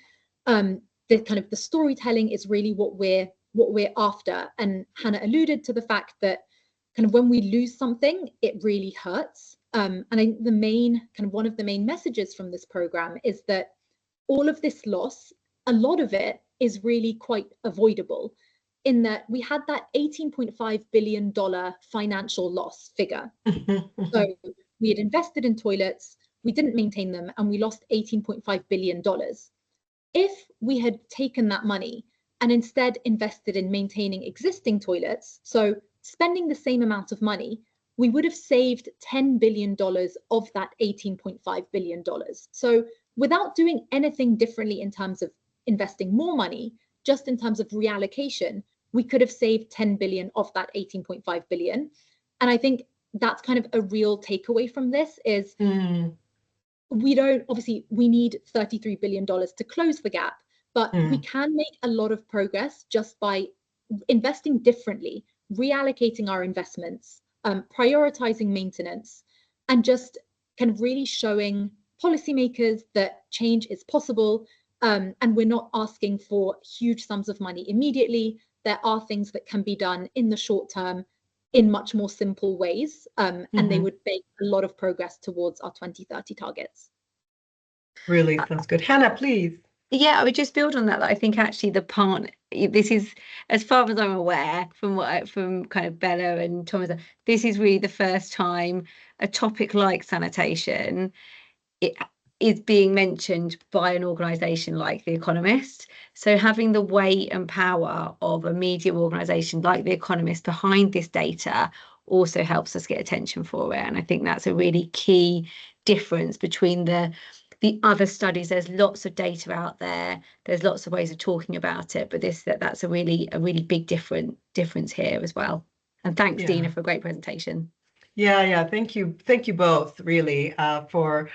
the storytelling is really what we're what we're after. And Hannah alluded to the fact that kind of when we lose something, it really hurts. And I think one of the main messages from this program is that all of this loss, a lot of it is really quite avoidable, in that we had that $18.5 billion financial loss figure. So we had invested in toilets, we didn't maintain them, and we lost $18.5 billion. If we had taken that money and instead invested in maintaining existing toilets, so spending the same amount of money, we would have saved $10 billion of that $18.5 billion. So without doing anything differently in terms of investing more money, just in terms of reallocation, we could have saved 10 billion of that 18.5 billion. And I think that's kind of a real takeaway from this is we need $33 billion to close the gap, but we can make a lot of progress just by investing differently, reallocating our investments, prioritizing maintenance, and just kind of really showing policymakers that change is possible. And we're not asking for huge sums of money immediately. There are things that can be done in the short term in much more simple ways, and they would make a lot of progress towards our 2030 targets. Really sounds good. Hannah, please. Yeah, I would just build on that. I think actually this is, as far as I'm aware, from kind of Bella and Thomas, this is really the first time a topic like sanitation is being mentioned by an organisation like The Economist. So having the weight and power of a media organisation like The Economist behind this data also helps us get attention for it. And I think that's a really key difference between the other studies. There's lots of data out there. There's lots of ways of talking about it, but that's a really big difference here as well. And thanks, Dina, for a great presentation. Yeah. Thank you both, really, for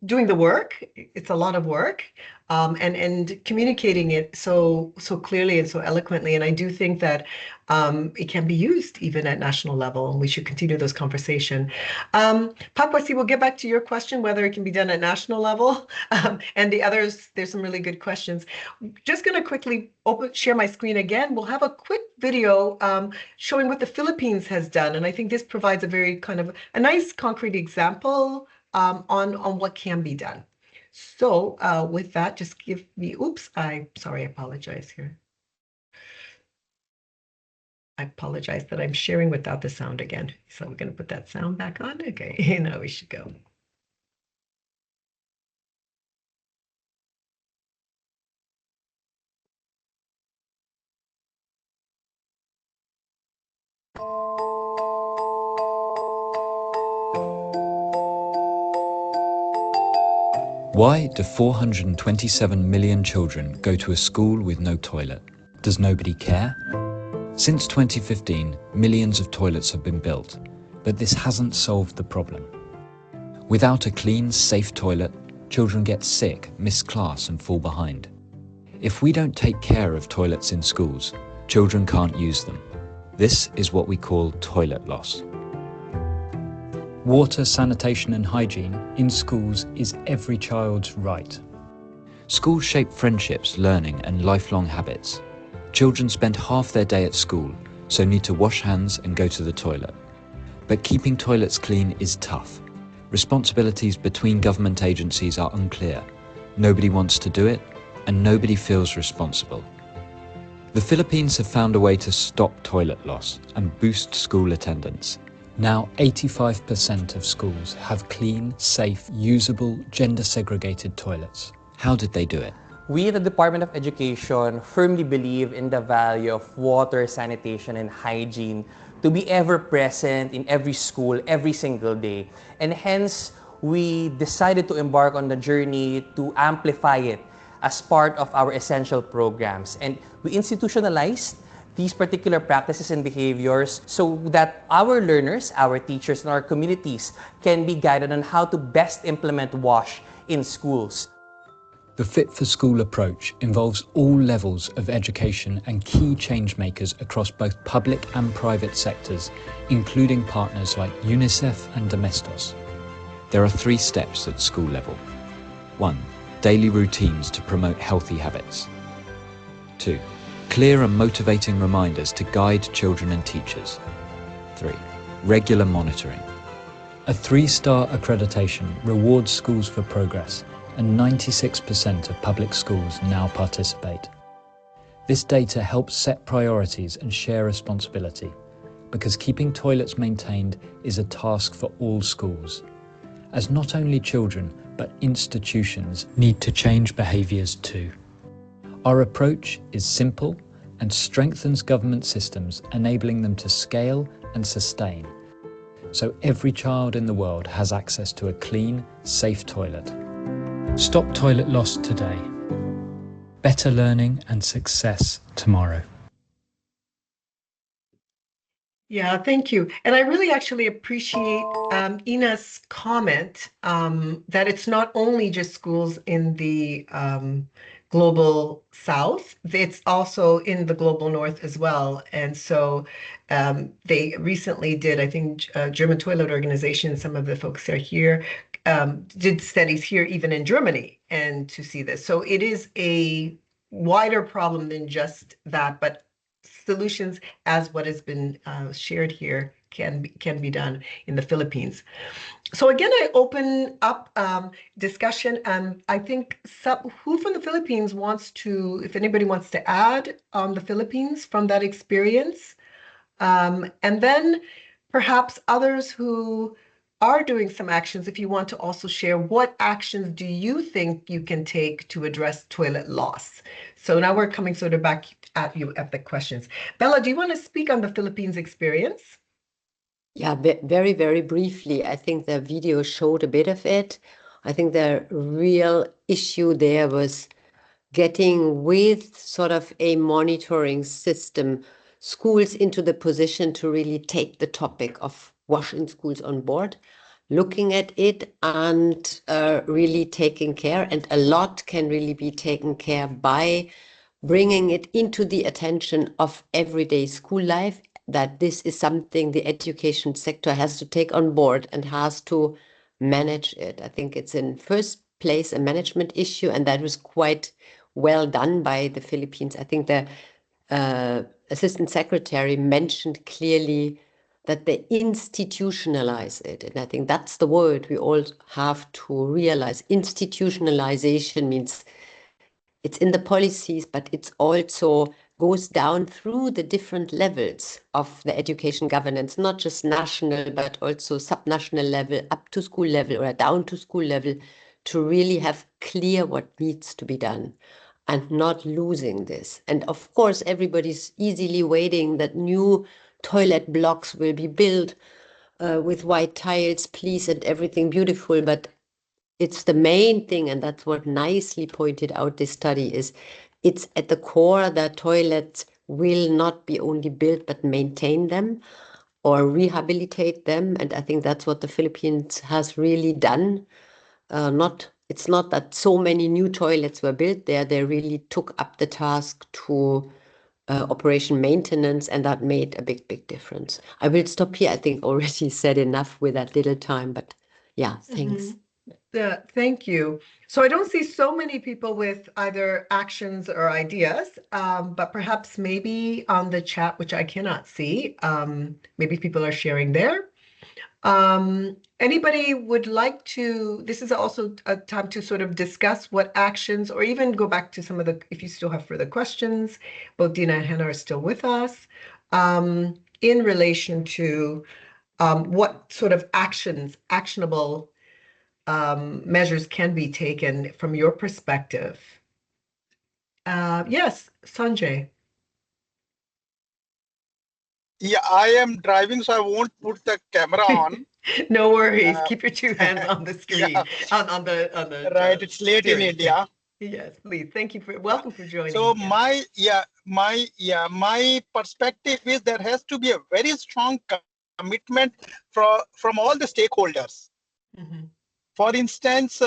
doing the work. It's a lot of work, and communicating it so clearly and so eloquently. And I do think that it can be used even at national level, and we should continue those conversation. Pakwasi, we'll get back to your question, whether it can be done at national level, and the others. There's some really good questions. Just going to quickly share my screen again. We'll have a quick video showing what the Philippines has done, and I think this provides a very kind of a nice concrete example on what can be done. So with that, just give me, I apologize here. I apologize that I'm sharing without the sound again. So we're going to put that sound back on. Okay, now we should go. Why do 427 million children go to a school with no toilet? Does nobody care? Since 2015, millions of toilets have been built, but this hasn't solved the problem. Without a clean, safe toilet, children get sick, miss class, and fall behind. If we don't take care of toilets in schools, children can't use them. This is what we call toilet loss. Water, sanitation and hygiene in schools is every child's right. Schools shape friendships, learning and lifelong habits. Children spend half their day at school, so need to wash hands and go to the toilet. But keeping toilets clean is tough. Responsibilities between government agencies are unclear. Nobody wants to do it, and nobody feels responsible. The Philippines have found a way to stop toilet loss and boost school attendance. Now 85% of schools have clean, safe, usable, gender-segregated toilets. How did they do it? We at the Department of Education firmly believe in the value of water, sanitation, and hygiene to be ever present in every school, every single day. And hence, we decided to embark on the journey to amplify it as part of our essential programs. And we institutionalized these particular practices and behaviors so that our learners, our teachers, and our communities can be guided on how to best implement WASH in schools. The Fit for School approach involves all levels of education and key change makers across both public and private sectors, including partners like UNICEF and Domestos. There are 3 steps at school level. 1. Daily routines to promote healthy habits. 2. Clear and motivating reminders to guide children and teachers. 3. Regular monitoring. A 3-star accreditation rewards schools for progress, and 96% of public schools now participate. This data helps set priorities and share responsibility, because keeping toilets maintained is a task for all schools, as not only children but institutions need to change behaviours too. Our approach is simple and strengthens government systems, enabling them to scale and sustain, so every child in the world has access to a clean, safe toilet. Stop toilet loss today. Better learning and success tomorrow. Yeah, thank you. And I really actually appreciate Ina's comment that it's not only just schools in the global south, it's also in the global north as well. And so they recently did, I think, German Toilet Organization, some of the folks are here, did studies here, even in Germany, and to see this. So it is a wider problem than just that, but solutions as what has been shared here can be done in the Philippines. So again, I open up discussion, and I think who from the Philippines wants to, if anybody wants to add on the Philippines from that experience, and then perhaps others who are doing some actions, if you want to also share what actions do you think you can take to address toilet loss. So now we're coming sort of back at you at the questions. Bella, do you want to speak on the Philippines experience? Yeah, very, very briefly. I think the video showed a bit of it. I think the real issue there was getting, with sort of a monitoring system, schools into the position to really take the topic of wash in schools on board, looking at it and really taking care. And a lot can really be taken care by bringing it into the attention of everyday school life, that this is something the education sector has to take on board and has to manage it. I think it's in first place a management issue, and that was quite well done by the Philippines. I think the Assistant Secretary mentioned clearly that they institutionalize it. And I think that's the word we all have to realize. Institutionalization means it's in the policies, but it's also goes down through the different levels of the education governance, not just national, but also subnational level, up to school level or down to school level, to really have clear what needs to be done and not losing this. And of course, everybody's easily waiting that new toilet blocks will be built with white tiles, please, and everything beautiful, but it's the main thing, and that's what nicely pointed out this study is, it's at the core that toilets will not be only built, but maintain them or rehabilitate them. And I think that's what the Philippines has really done. It's not that so many new toilets were built there. They really took up the task to operation maintenance, and that made a big difference. I will stop here. I think already said enough with that little time, but yeah, thanks. Mm-hmm. Thank you. So I don't see so many people with either actions or ideas, but perhaps maybe on the chat, which I cannot see, maybe people are sharing there. Anybody would like to, this is also a time to sort of discuss what actions, or even go back to some of the, if you still have further questions, both Dina and Hannah are still with us, in relation to what sort of actionable measures can be taken from your perspective. Yes, Sanjay. Yeah, I am driving, so I won't put the camera on. No worries. Keep your two hands on the screen. Yeah. on the right. It's late in India. Yes, please. Thank you welcome for joining. So my perspective is there has to be a very strong commitment from all the stakeholders. Mm-hmm. For instance,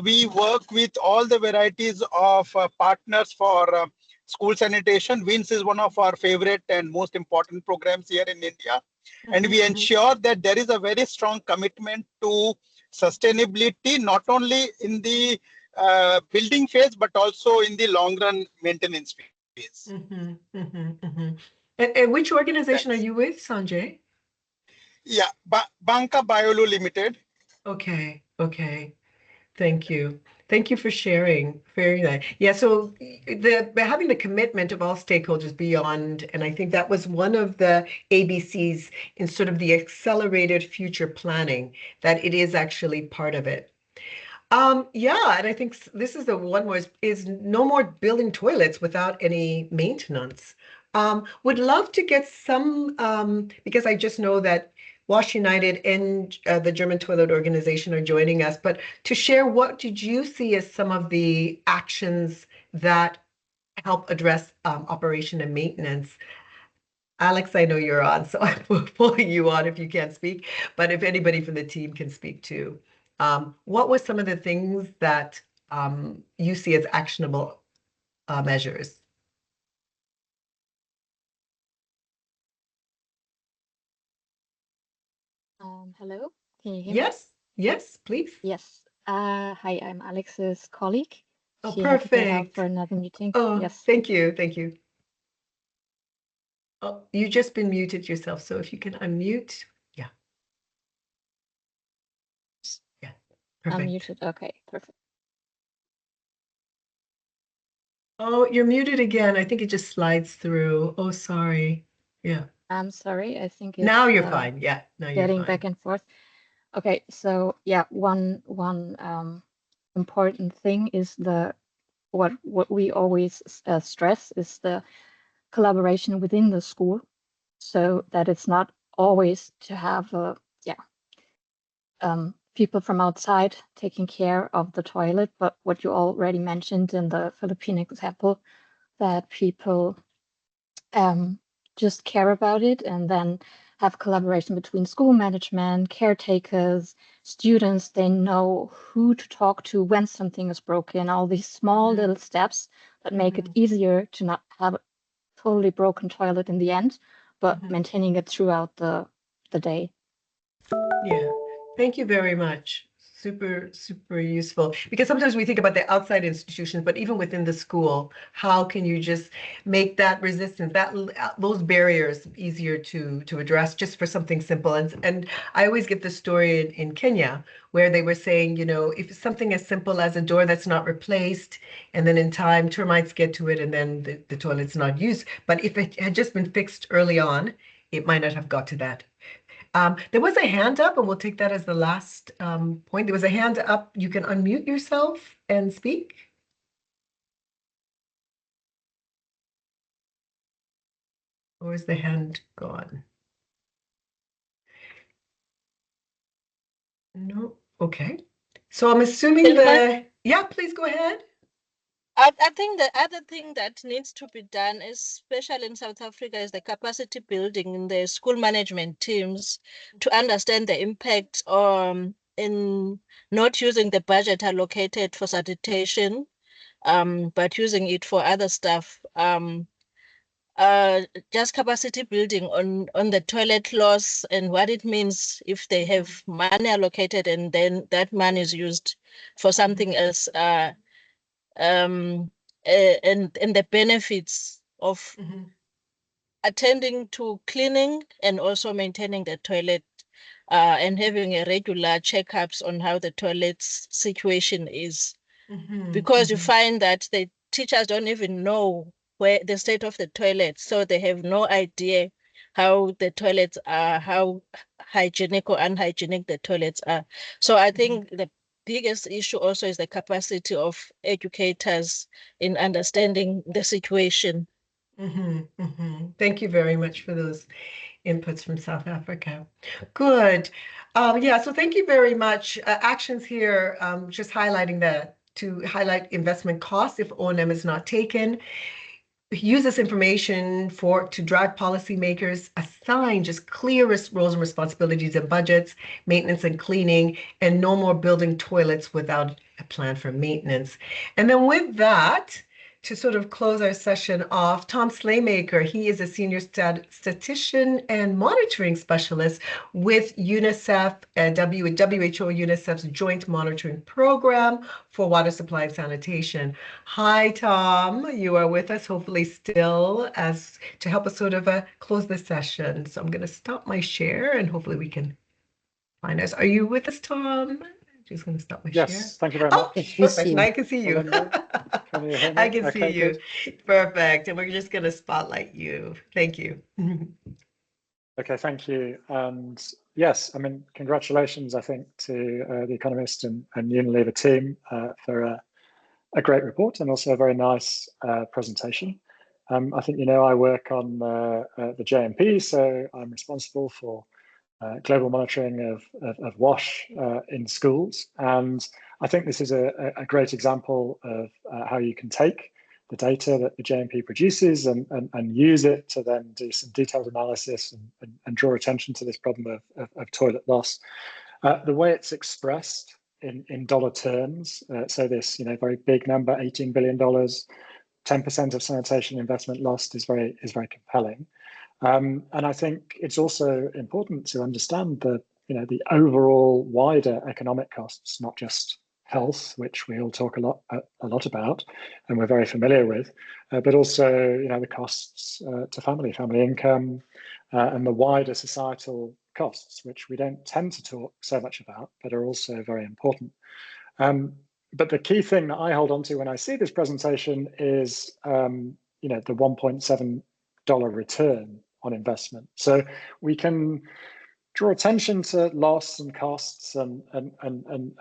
we work with all the varieties of partners for school sanitation. WINS is one of our favorite and most important programs here in India. Mm-hmm. And we ensure that there is a very strong commitment to sustainability, not only in the building phase, but also in the long run maintenance phase. And which organization are you with, Sanjay? Yeah, Banka Biolu Limited. Okay, okay. Thank you. Thank you for sharing. Very nice. Yeah, so having the commitment of all stakeholders beyond, and I think that was one of the ABCs in sort of the accelerated future planning, that it is actually part of it. Yeah, and I think this is the one where is no more building toilets without any maintenance. Would love to get some, because I just know that Wash United and the German Toilet Organization are joining us, but to share, what did you see as some of the actions that help address operation and maintenance? Alex, I know you're on, so I'm pulling you on if you can't speak, but if anybody from the team can speak too. What were some of the things that you see as actionable measures? Hello, can you hear me? Yes, please. Yes. Hi, I'm Alex's colleague. Oh, She had to get out perfect. for another meeting. Oh, Yes. thank you. Thank you. Oh, you've just been muted yourself, so if you can unmute. Yeah. Yeah, perfect. Unmuted. Okay, perfect. Oh, you're muted again. I think it just slides through. Oh, sorry. Yeah. I'm sorry. I think it's Now you're fine. Yeah, now you're getting fine. back and forth. Okay, so yeah, one important thing is what we always stress is the collaboration within the school, so that it's not always to have people from outside taking care of the toilet, but what you already mentioned in the Philippine example, that people just care about it and then have collaboration between school management, caretakers, students. They know who to talk to when something is broken, all these small little steps that make it easier to not have a totally broken toilet in the end, but maintaining it throughout the day. Yeah, thank you very much. Super, super useful. Because sometimes we think about the outside institutions, but even within the school, how can you just make that resistance, those barriers easier to address just for something simple? And I always get the story in Kenya where they were saying, you know, if it's something as simple as a door that's not replaced, and then in time termites get to it, and then the toilet's not used. But if it had just been fixed early on, it might not have got to that. There was a hand up, and we'll take that as the last point. There was a hand up. You can unmute yourself and speak. Or is the hand gone? No. Okay. So I'm assuming yeah, please go ahead. I think the other thing that needs to be done, especially in South Africa, is the capacity building in the school management teams to understand the impact in not using the budget allocated for sanitation, but using it for other stuff. Just capacity building on the toilet loss and what it means if they have money allocated and then that money is used for something else. And the benefits of attending to cleaning and also maintaining the toilet and having a regular checkups on how the toilet situation is. Because you find that the teachers don't even know where the state of the toilet, so they have no idea how the toilets are, how hygienic or unhygienic the toilets are. So I think the biggest issue also is the capacity of educators in understanding the situation. Thank you very much for those inputs from South Africa. Good. Yeah, so thank you very much. Actions here, just highlighting that to highlight investment costs if O&M is not taken. Use this information to drive policymakers, assign just clear roles and responsibilities and budgets, maintenance and cleaning, and no more building toilets without a plan for maintenance. And then with that, to sort of close our session off, Tom Slaymaker, he is a senior statistician and monitoring specialist with UNICEF, WHO UNICEF's Joint Monitoring Program for Water Supply and Sanitation. Hi, Tom. You are with us, hopefully still, as to help us sort of close the session. So I'm going to stop my share and hopefully we can find us. Are you with us, Tom? Just going to stop my share. Yes, thank you very much. Perfect. I can see you. Can you hear me? I can see Okay, you. good. Perfect. And we're just going to spotlight you. Thank you. Okay, thank you. And yes, I mean, congratulations, I think, to The Economist and Unilever team for a great report and also a very nice presentation. I think, you know, I work on the JMP, so I'm responsible for global monitoring of WASH in schools. And I think this is a great example of how you can take the data that the JMP produces and use it to then do some detailed analysis and draw attention to this problem of toilet loss. The way it's expressed in dollar terms, so this, you know, very big number, $18 billion, 10% of sanitation investment lost is very compelling. And I think it's also important to understand the overall wider economic costs, not just health, which we all talk a lot about, and we're very familiar with, but also, you know, the costs to family income, and the wider societal costs, which we don't tend to talk so much about, but are also very important. But the key thing that I hold on to when I see this presentation is, you know, the $1.7 return on investment. So we can draw attention to loss and costs, and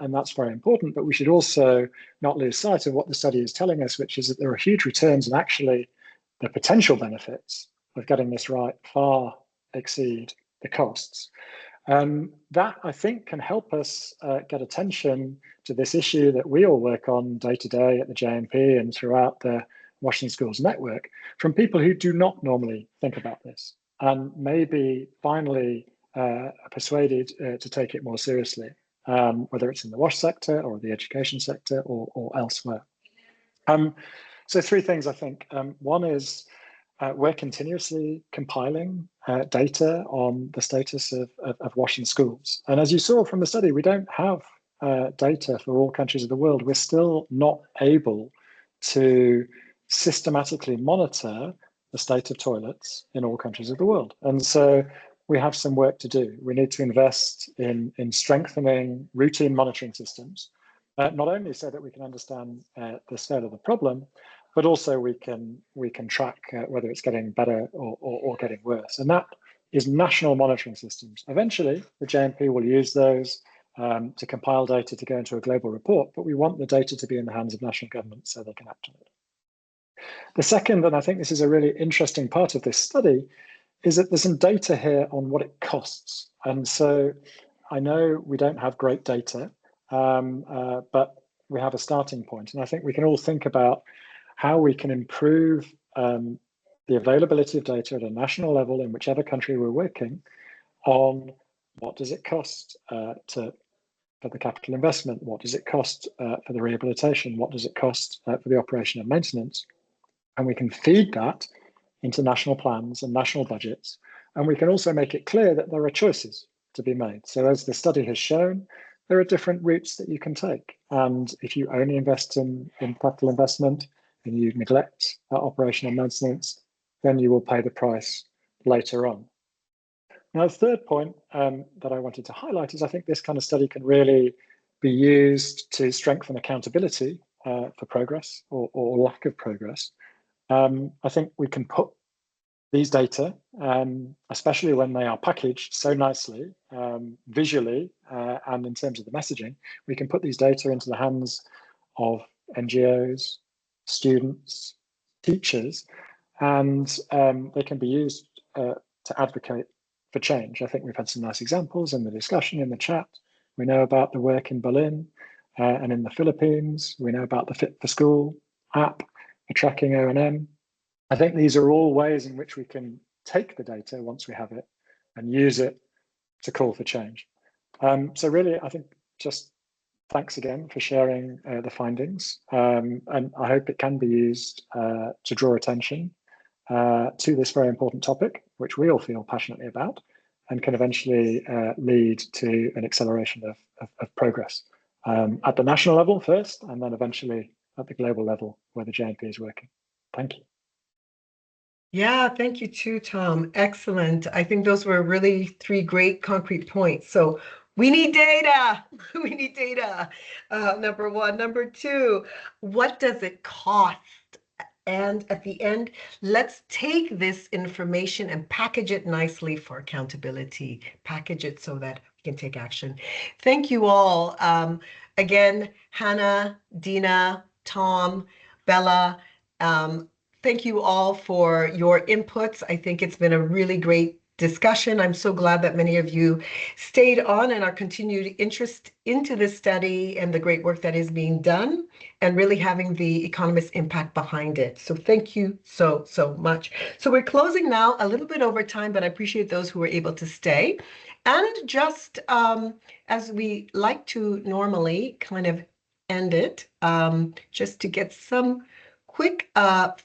that's very important, but we should also not lose sight of what the study is telling us, which is that there are huge returns, and actually the potential benefits of getting this right far exceed the costs. That, I think, can help us get attention to this issue that we all work on day to day at the JMP and throughout the Washington Schools Network, from people who do not normally think about this, and maybe finally persuaded to take it more seriously, whether it's in the WASH sector or the education sector or elsewhere. So three things, I think. One is we're continuously compiling data on the status of WASH in schools. And as you saw from the study, we don't have data for all countries of the world. We're still not able to systematically monitor the state of toilets in all countries of the world. And so we have some work to do. We need to invest in strengthening routine monitoring systems, not only so that we can understand the scale of the problem, but also we can track whether it's getting better or getting worse. And that is national monitoring systems. Eventually, the JMP will use those to compile data to go into a global report, but we want the data to be in the hands of national governments so they can act on it. The second, and I think this is a really interesting part of this study, is that there's some data here on what it costs. And so I know we don't have great data, but we have a starting point. And I think we can all think about how we can improve the availability of data at a national level in whichever country we're working on what does it cost for the capital investment, what does it cost for the rehabilitation, what does it cost for the operation and maintenance. And we can feed that into national plans and national budgets. And we can also make it clear that there are choices to be made. So as the study has shown, there are different routes that you can take. And if you only invest in capital investment and you neglect operation and maintenance, then you will pay the price later on. Now, the third point that I wanted to highlight is I think this kind of study can really be used to strengthen accountability for progress or lack of progress. I think we can put these data, especially when they are packaged so nicely, visually, and in terms of the messaging, we can put these data into the hands of NGOs, students, teachers, and they can be used to advocate for change. I think we've had some nice examples in the discussion, in the chat. We know about the work in Berlin and in the Philippines. We know about the Fit for School app for tracking O&M. I think these are all ways in which we can take the data once we have it and use it to call for change. So really, I think just thanks again for sharing the findings. And I hope it can be used to draw attention to this very important topic, which we all feel passionately about, and can eventually lead to an acceleration of progress at the national level first, and then eventually at the global level where the JNP is working. Thank you. Yeah, thank you too, Tom. Excellent. I think those were really 3 great concrete points. So we need data. We need data. Number 1. Number 2, what does it cost? And at the end, let's take this information and package it nicely for accountability. Package it so that we can take action. Thank you all. Again, Hannah, Dina, Tom, Bella, thank you all for your inputs. I think it's been a really great discussion. I'm so glad that many of you stayed on and our continued interest into this study and the great work that is being done and really having the economist impact behind it. So thank you so, so much. So we're closing now a little bit over time, but I appreciate those who were able to stay. And just as we like to normally kind of end it, just to get some quick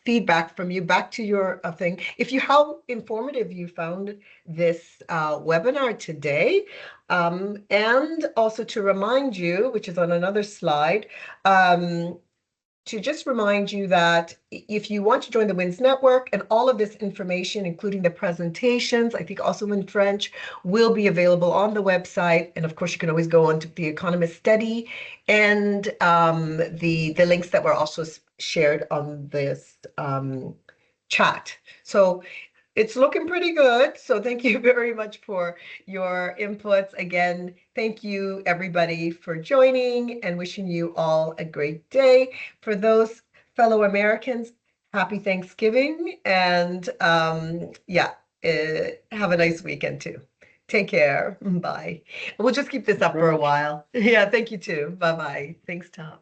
feedback from you back to your thing. How informative you found this webinar today. And also to remind you, which is on another slide, to just remind you that if you want to join the WINS network, and all of this information, including the presentations, I think also in French, will be available on the website. And of course, you can always go on to the Economist study and the links that were also shared on this chat. So it's looking pretty good. So thank you very much for your inputs. Again, thank you everybody for joining and wishing you all a great day. For those fellow Americans, happy Thanksgiving, and have a nice weekend too. Take care. Bye. We'll just keep this up for a while. Yeah, thank you too. Bye-bye. Thanks, Tom.